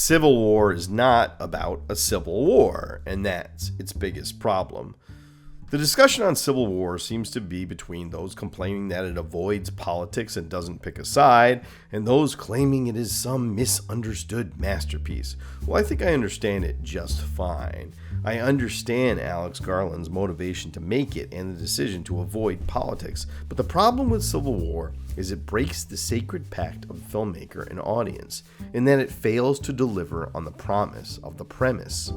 Civil War is not about a civil war, and that's its biggest problem. The discussion on Civil War seems to be between those complaining that it avoids politics and doesn't pick a side, and those claiming it is some misunderstood masterpiece. Well, I think I understand it just fine. I understand Alex Garland's motivation to make it and the decision to avoid politics, but the problem with Civil War is it breaks the sacred pact of filmmaker and audience, in that it fails to deliver on the promise of the premise.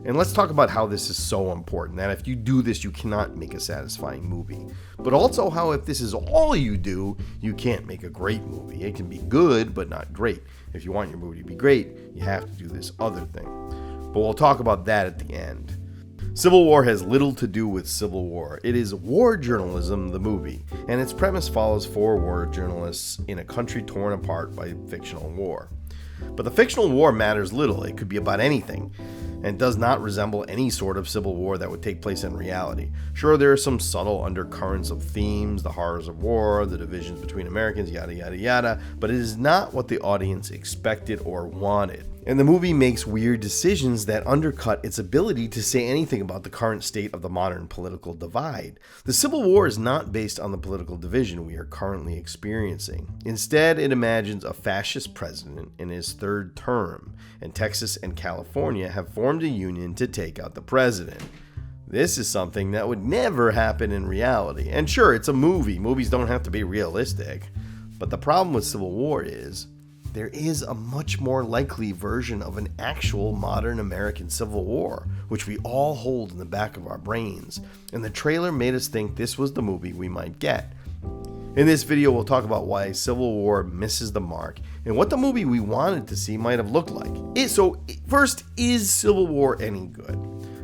And let's talk about how this is so important, that if you do this, you cannot make a satisfying movie. But also how if this is all you do, you can't make a great movie. It can be good, but not great. If you want your movie to be great, you have to do this other thing. But we'll talk about that at the end. Civil War has little to do with Civil War. It is war journalism, the movie, and its premise follows 4 war journalists in a country torn apart by fictional war. But the fictional war matters little. It could be about anything, and does not resemble any sort of civil war that would take place in reality. Sure, there are some subtle undercurrents of themes, the horrors of war, the divisions between Americans, yada yada yada, but it is not what the audience expected or wanted. And the movie makes weird decisions that undercut its ability to say anything about the current state of the modern political divide. The Civil War is not based on the political division we are currently experiencing. Instead, it imagines a fascist president in his 3rd term, and Texas and California have formed a union to take out the president. This is something that would never happen in reality. And sure, it's a movie. Movies don't have to be realistic. But the problem with Civil War is there is a much more likely version of an actual modern American Civil War, which we all hold in the back of our brains, and the trailer made us think this was the movie we might get. In this video, we'll talk about why Civil War misses the mark and what the movie we wanted to see might have looked like. First, is Civil War any good?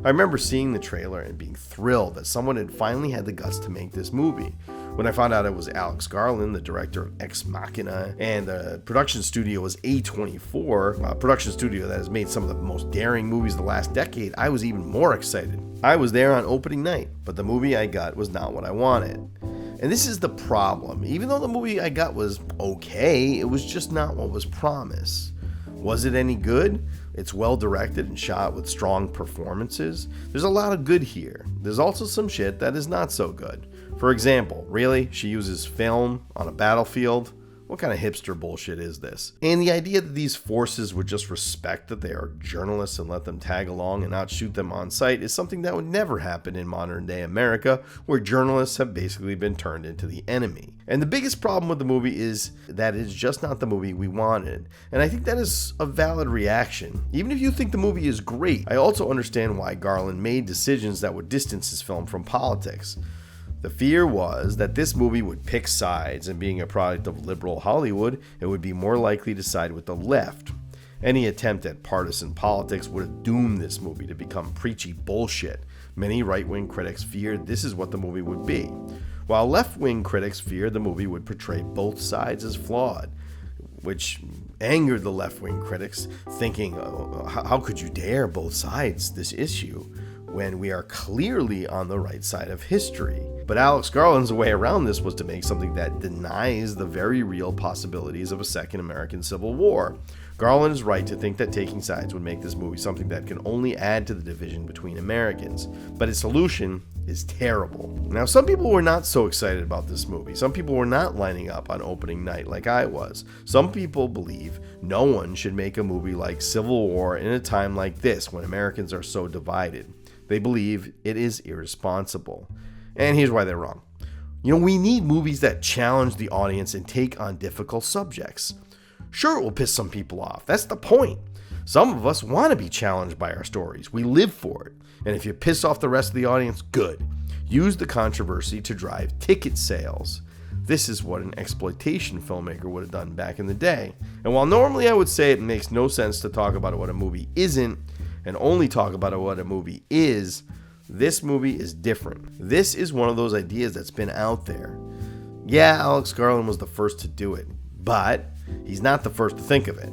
I remember seeing the trailer and being thrilled that someone had finally had the guts to make this movie. When I found out it was Alex Garland, the director of Ex Machina, and the production studio was A24, a production studio that has made some of the most daring movies of the last decade, I was even more excited. I was there on opening night, but the movie I got was not what I wanted. And this is the problem. Even though the movie I got was okay, it was just not what was promised. Was it any good? It's well directed and shot with strong performances. There's a lot of good here. There's also some shit that is not so good. For example, really? She uses film on a battlefield? What kind of hipster bullshit is this? And the idea that these forces would just respect that they are journalists and let them tag along and not shoot them on sight is something that would never happen in modern day America, where journalists have basically been turned into the enemy. And the biggest problem with the movie is that it's just not the movie we wanted. And I think that is a valid reaction. Even if you think the movie is great, I also understand why Garland made decisions that would distance his film from politics. The fear was that this movie would pick sides, and being a product of liberal Hollywood, it would be more likely to side with the left. Any attempt at partisan politics would have doomed this movie to become preachy bullshit. Many right-wing critics feared this is what the movie would be, while left-wing critics feared the movie would portray both sides as flawed, which angered the left-wing critics, thinking, how could you dare both sides this issue when we are clearly on the right side of history? But Alex Garland's way around this was to make something that denies the very real possibilities of a second American Civil War. Garland is right to think that taking sides would make this movie something that can only add to the division between Americans, but its solution is terrible. Now, some people were not so excited about this movie. Some people were not lining up on opening night like I was. Some people believe no one should make a movie like Civil War in a time like this when Americans are so divided. They believe it is irresponsible. And here's why they're wrong. We need movies that challenge the audience and take on difficult subjects. Sure, it will piss some people off. That's the point. Some of us want to be challenged by our stories. We live for it. And if you piss off the rest of the audience, good. Use the controversy to drive ticket sales. This is what an exploitation filmmaker would have done back in the day. And while normally I would say it makes no sense to talk about what a movie isn't and only talk about what a movie is, this movie is different. This is one of those ideas that's been out there. Yeah, Alex Garland was the first to do it, but he's not the first to think of it.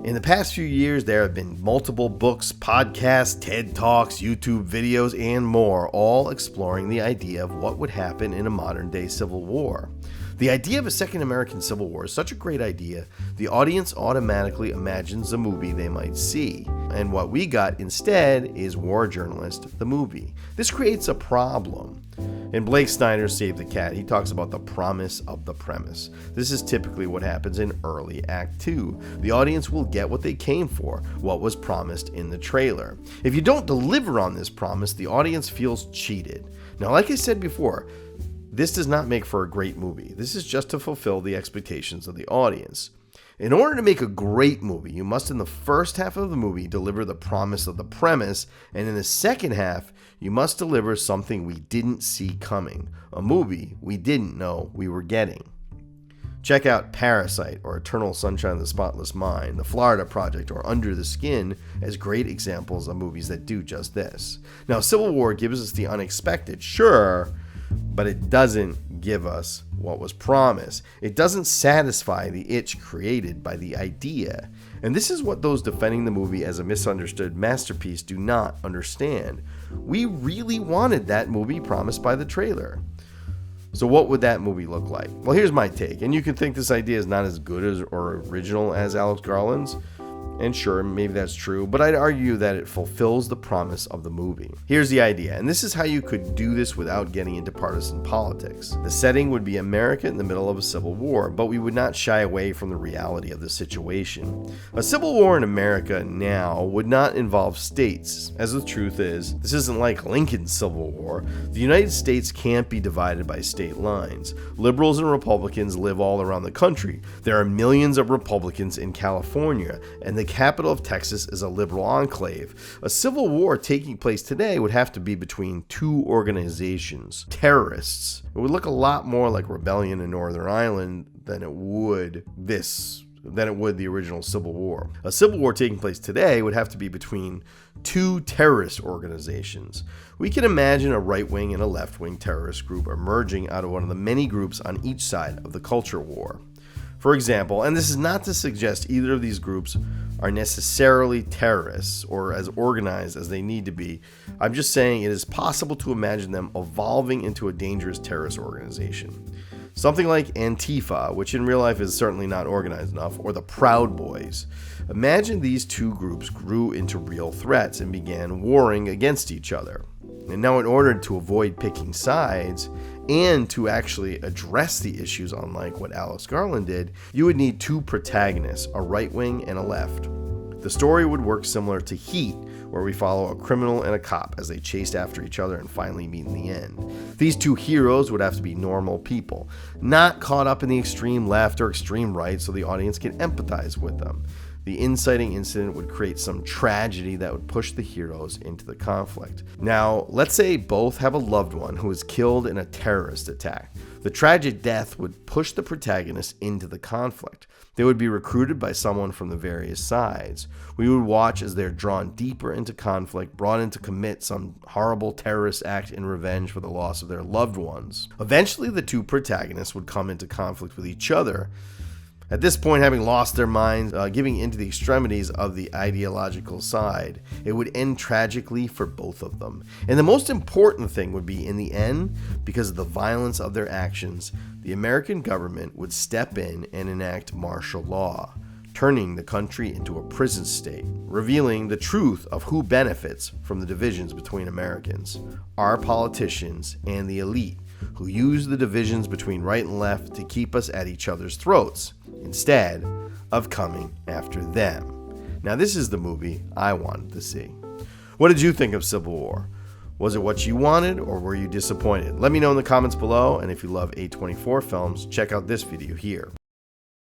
In the past few years, there have been multiple books, podcasts, TED Talks, YouTube videos, and more, all exploring the idea of what would happen in a modern-day civil war. The idea of a second American Civil War is such a great idea, the audience automatically imagines the movie they might see. And what we got instead is War Journalist, the movie. This creates a problem. In Blake Snyder's Save the Cat, he talks about the promise of the premise. This is typically what happens in early Act 2. The audience will get what they came for, what was promised in the trailer. If you don't deliver on this promise, the audience feels cheated. Now, like I said before, this does not make for a great movie. This is just to fulfill the expectations of the audience. In order to make a great movie, you must in the first half of the movie deliver the promise of the premise, and in the second half, you must deliver something we didn't see coming, a movie we didn't know we were getting. Check out Parasite or Eternal Sunshine of the Spotless Mind, The Florida Project, or Under the Skin as great examples of movies that do just this. Now, Civil War gives us the unexpected, sure, but it doesn't give us what was promised. It doesn't satisfy the itch created by the idea. And this is what those defending the movie as a misunderstood masterpiece do not understand. We really wanted that movie promised by the trailer. So what would that movie look like? Well, here's my take, and you can think this idea is not as good as or original as Alex Garland's, and sure, maybe that's true, but I'd argue that it fulfills the promise of the movie. Here's the idea, and this is how you could do this without getting into partisan politics. The setting would be America in the middle of a civil war, but we would not shy away from the reality of the situation. A civil war in America now would not involve states, as the truth is, this isn't like Lincoln's Civil War. The United States can't be divided by state lines. Liberals and Republicans live all around the country. There are millions of Republicans in California, and the capital of Texas is a liberal enclave. A civil war taking place today would have to be between two organizations, terrorists. It would look a lot more like rebellion in Northern Ireland than it would the original Civil War. A civil war taking place today would have to be between two terrorist organizations. We can imagine a right-wing and a left-wing terrorist group emerging out of one of the many groups on each side of the culture war. For example, and this is not to suggest either of these groups are necessarily terrorists or as organized as they need to be. I'm just saying it is possible to imagine them evolving into a dangerous terrorist organization. Something like Antifa, which in real life is certainly not organized enough, or the Proud Boys. Imagine these two groups grew into real threats and began warring against each other. And now in order to avoid picking sides and to actually address the issues, unlike what Alex Garland did, you would need two protagonists, a right wing and a left. The story would work similar to Heat, where we follow a criminal and a cop as they chase after each other and finally meet in the end. These two heroes would have to be normal people, not caught up in the extreme left or extreme right so the audience can empathize with them. The inciting incident would create some tragedy that would push the heroes into the conflict. Now, let's say both have a loved one who is killed in a terrorist attack. The tragic death would push the protagonist into the conflict. They would be recruited by someone from the various sides. We would watch as they're drawn deeper into conflict, brought in to commit some horrible terrorist act in revenge for the loss of their loved ones. Eventually, the two protagonists would come into conflict with each other. At this point, having lost their minds, giving into the extremities of the ideological side, it would end tragically for both of them. And the most important thing would be, in the end, because of the violence of their actions, the American government would step in and enact martial law, turning the country into a prison state, revealing the truth of who benefits from the divisions between Americans, our politicians and the elite, who use the divisions between right and left to keep us at each other's throats, instead of coming after them. Now, this is the movie I wanted to see. What did you think of Civil War? Was it what you wanted, or were you disappointed? Let me know in the comments below, and if you love A24 films, check out this video here.